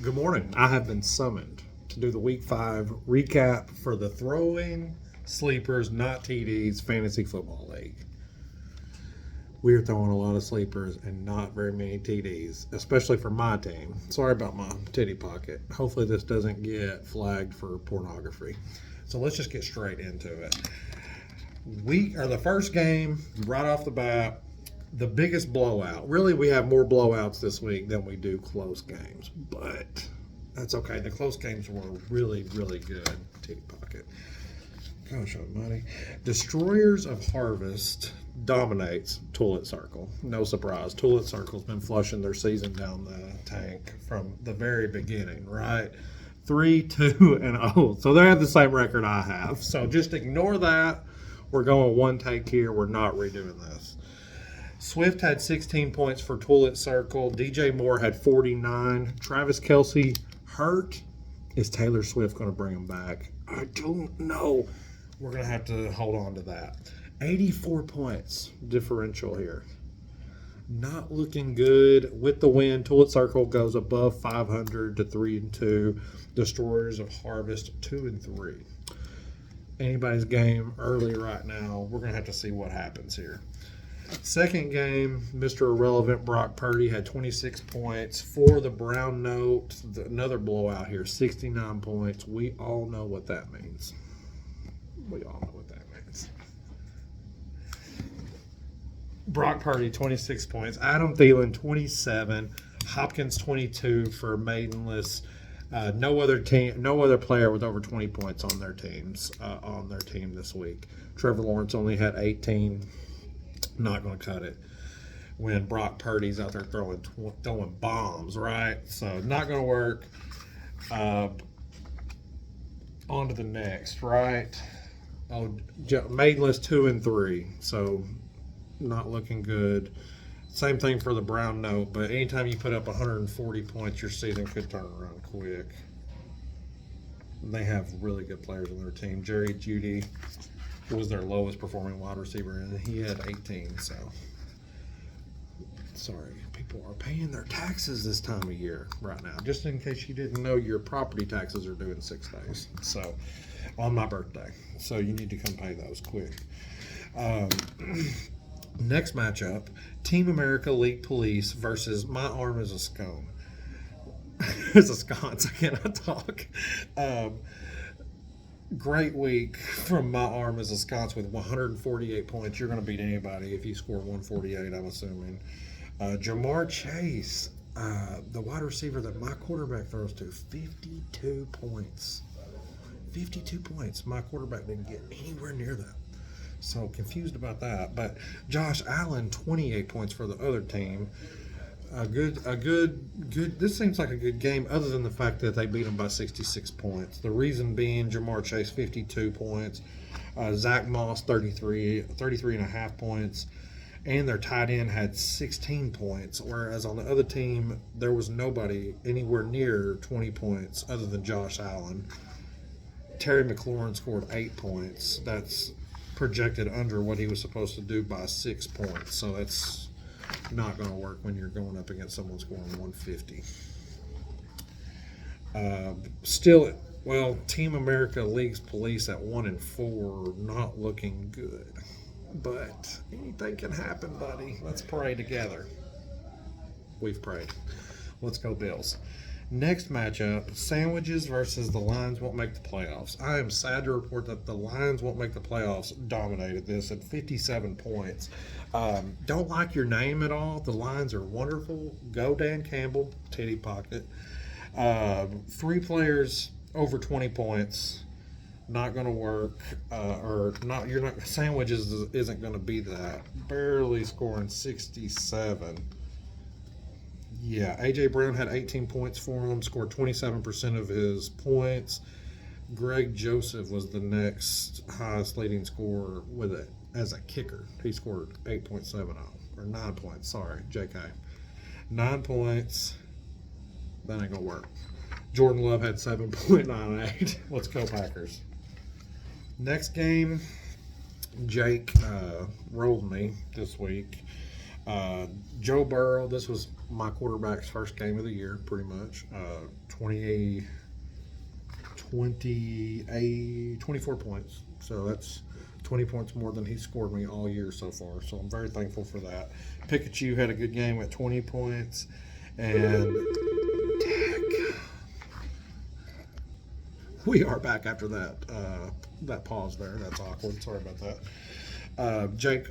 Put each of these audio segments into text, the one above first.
Good morning. I have been summoned to do the Week 5 recap for the Throwing Sleepers, Not TDs Fantasy Football League. We are throwing a lot of sleepers and not very many TDs, especially for my team. Sorry about my titty pocket. Hopefully, this doesn't get flagged for pornography. So let's just get straight into it. The first game, right off the bat, the biggest blowout. Really, we have more blowouts this week than we do close games, but that's okay. The close games were really, really good. Titty pocket. Gosh almighty. Destroyers of Harvest dominates Toilet Circle. No surprise. Toilet Circle's been flushing their season down the tank from the very beginning, right? 3-2-0. So they have the same record I have. So just ignore that. We're going one take here. We're not redoing this. Swift had 16 points for Toilet Circle. DJ Moore had 49. Travis Kelce hurt. Is Taylor Swift going to bring him back? I don't know. We're going to have to hold on to that. 84 points differential here. Not looking good. With the win, Toilet Circle goes above 500 to 3-2. Destroyers of Harvest 2-3. Anybody's game early right now. We're going to have to see what happens here. Second game, Mr. Irrelevant Brock Purdy had 26 points. For the Brown Note, another blowout here, 69 points. We all know what that means. Brock Purdy, 26 points. Adam Thielen, 27. Hopkins, 22 for Maidenless. No other player with over 20 points on their team this week. Trevor Lawrence only had 18. Not going to cut it when Brock Purdy's out there throwing bombs, right? So not going to work. On to the next, right? Maidenless 2-3, so not looking good. Same thing for the Brown Note, but anytime you put up 140 points, your season could turn around quick. They have really good players on their team. Jerry Jeudy was their lowest performing wide receiver, and he had 18. So, sorry, people are paying their taxes this time of year right now. Just in case you didn't know, your property taxes are due in 6 days. So, on my birthday. So you need to come pay those quick. Next matchup, Team America League Police versus My Arm is a Scone. It's a sconce. I cannot talk. Great week from My Arm is a Sconce with 148 points. You're going to beat anybody if you score 148, I'm assuming. Jamar Chase, the wide receiver that my quarterback throws to, 52 points. 52 points. My quarterback didn't get anywhere near that. So confused about that. But Josh Allen, 28 points for the other team. This seems like a good game, other than the fact that they beat them by 66 points. The reason being Jamar Chase, 52 points. Zach Moss, 33 and a half points. And their tight end had 16 points, whereas on the other team, there was nobody anywhere near 20 points other than Josh Allen. Terry McLaurin scored 8 points. That's projected under what he was supposed to do by 6 points. So that's not going to work when you're going up against someone scoring 150. Team America League's Police at 1-4, not looking good. But anything can happen, buddy. Let's pray together. We've prayed. Let's go Bills. Next matchup, Sandwiches versus the Lions won't make the playoffs. I am sad to report that the Lions won't make the playoffs dominated this at 57 points. Don't like your name at all. The Lions are wonderful. Go Dan Campbell, titty pocket. 3 players over 20 points. Not going to work. Sandwiches isn't going to be that. Barely scoring 67. Yeah, A.J. Brown had 18 points for him, scored 27% of his points. Greg Joseph was the next highest leading scorer with it as a kicker. He scored 8.70, or 9 points, sorry, JK. 9 points. That ain't going to work. Jordan Love had 7.98. Let's go Packers. Next game, Jake rolled me this week. Joe Burrow, this was my quarterback's first game of the year, pretty much. 24 points. So that's 20 points more than he scored me all year so far. So I'm very thankful for that. Pikachu had a good game at 20 points. And we are back after that pause there. That's awkward. Sorry about that. Jake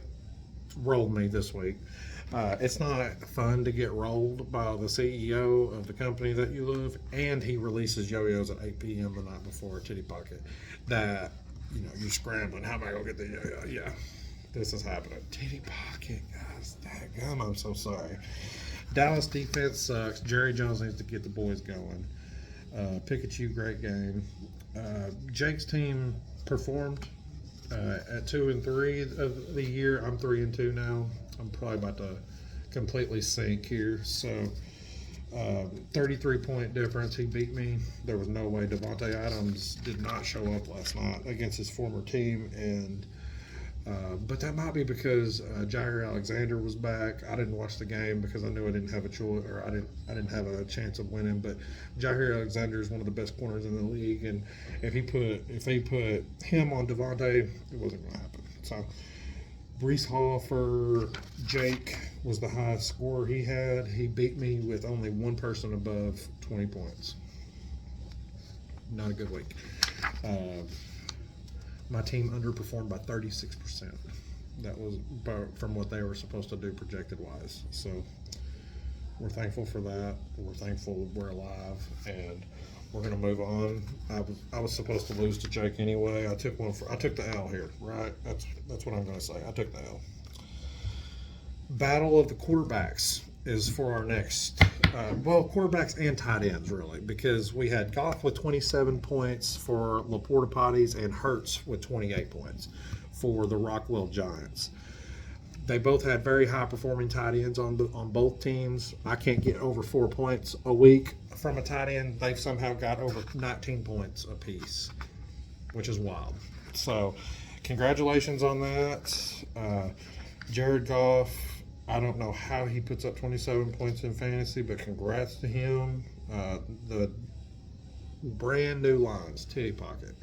rolled me this week. It's not fun to get rolled by the CEO of the company that you love, and he releases yo-yos at 8 p.m. the night before Titty Pocket. That, you're scrambling. How am I going to get the yo-yo? Yeah, this is happening. Titty Pocket, guys. Dadgum, I'm so sorry. Dallas defense sucks. Jerry Jones needs to get the boys going. Pikachu, great game. Jake's team performed at 2-3 of the year. I'm 3-2 now. I'm probably about to completely sink here. So, 33-point difference. He beat me. There was no way. Devontae Adams did not show up last night against his former team, and but that might be because Jair Alexander was back. I didn't watch the game because I knew I didn't have a choice, or I didn't have a chance of winning. But Jair Alexander is one of the best corners in the league, and if he put him on Devontae, it wasn't going to happen. So Breece Hall for Jake was the highest score he had. He beat me with only one person above 20 points. Not a good week. My team underperformed by 36%. That was from what they were supposed to do projected wise. So we're thankful for that. We're thankful we're alive, and we're going to move on. I was supposed to lose to Jake anyway. I took the L here, right? That's what I'm going to say. I took the L. Battle of the quarterbacks is for our next, quarterbacks and tight ends, really, because we had Goff with 27 points for Laporta Potties and Hurts with 28 points for the Rockwell Giants. They both had very high-performing tight ends on both teams. I can't get over 4 points a week from a tight end. They've somehow got over 19 points apiece, which is wild. So, congratulations on that. Jared Goff, I don't know how he puts up 27 points in fantasy, but congrats to him. The brand new lines, Titty Pocket.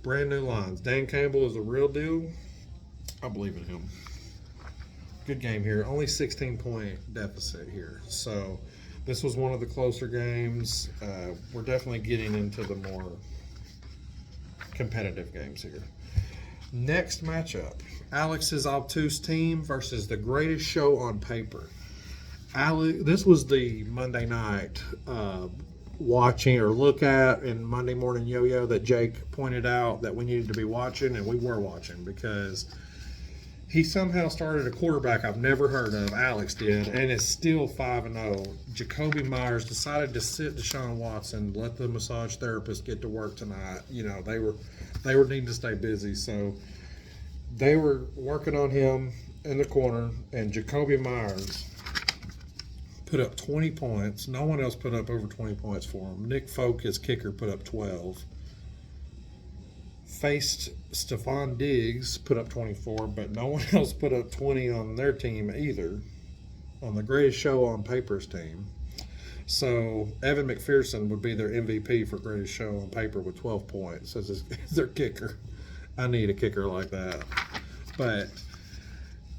Brand new lines. Dan Campbell is the real deal. I believe in him. Good game here. Only 16-point deficit here. So this was one of the closer games. We're definitely getting into the more competitive games here. Next matchup, Alex's obtuse team versus the greatest show on paper. This was the Monday night watching or look at in Monday Morning Yo-Yo that Jake pointed out that we needed to be watching, and we were watching because he somehow started a quarterback I've never heard of, Alex did, and is still 5-0. Jacoby Myers decided to sit Deshaun Watson, let the massage therapist get to work tonight. They were needing to stay busy, so they were working on him in the corner, and Jacoby Myers put up 20 points. No one else put up over 20 points for him. Nick Folk, his kicker, put up 12. Faced Stephon Diggs, put up 24, but no one else put up 20 on their team either, on the greatest show on paper's team. So Evan McPherson would be their MVP for greatest show on paper with 12 points as their kicker. I need a kicker like that. But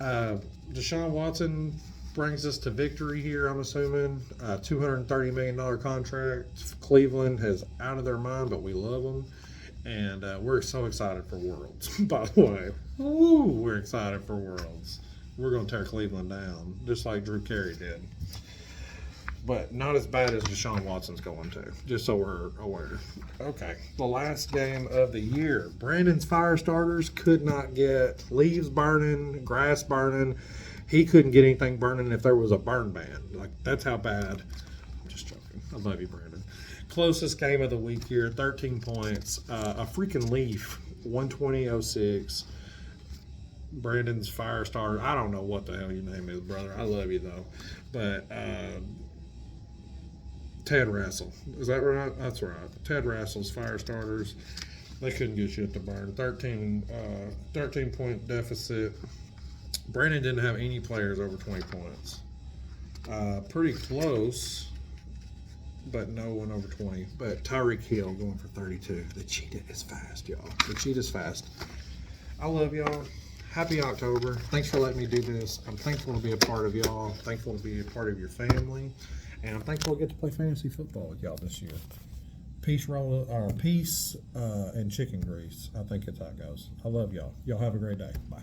Deshaun Watson brings us to victory here, I'm assuming. $230 million contract. Cleveland is out of their mind, but we love them. And we're so excited for Worlds, by the way. Ooh, we're excited for Worlds. We're going to tear Cleveland down, just like Drew Carey did. But not as bad as Deshaun Watson's going to, just so we're aware. Okay, the last game of the year. Brandon's fire starters could not get leaves burning, grass burning. He couldn't get anything burning if there was a burn ban. Like, that's how bad. I'm just joking. I love you, Brandon. Closest game of the week here, 13 points. A freaking leaf, 120.06. Brandon's fire starter. I don't know what the hell your name is, brother. I love you, though. But Ted Russell. Is that right? That's right. Ted Russell's fire starters. They couldn't get shit to burn. 13-point deficit. Brandon didn't have any players over 20 points. Pretty close, but no one over 20. But Tyreek Hill going for 32. The cheetah is fast, y'all. The cheetah's fast. I love y'all. Happy October. Thanks for letting me do this. I'm thankful to be a part of y'all. Thankful to be a part of your family. And I'm thankful to get to play fantasy football with y'all this year. Peace and chicken grease. I think it's how it goes. I love y'all. Y'all have a great day. Bye.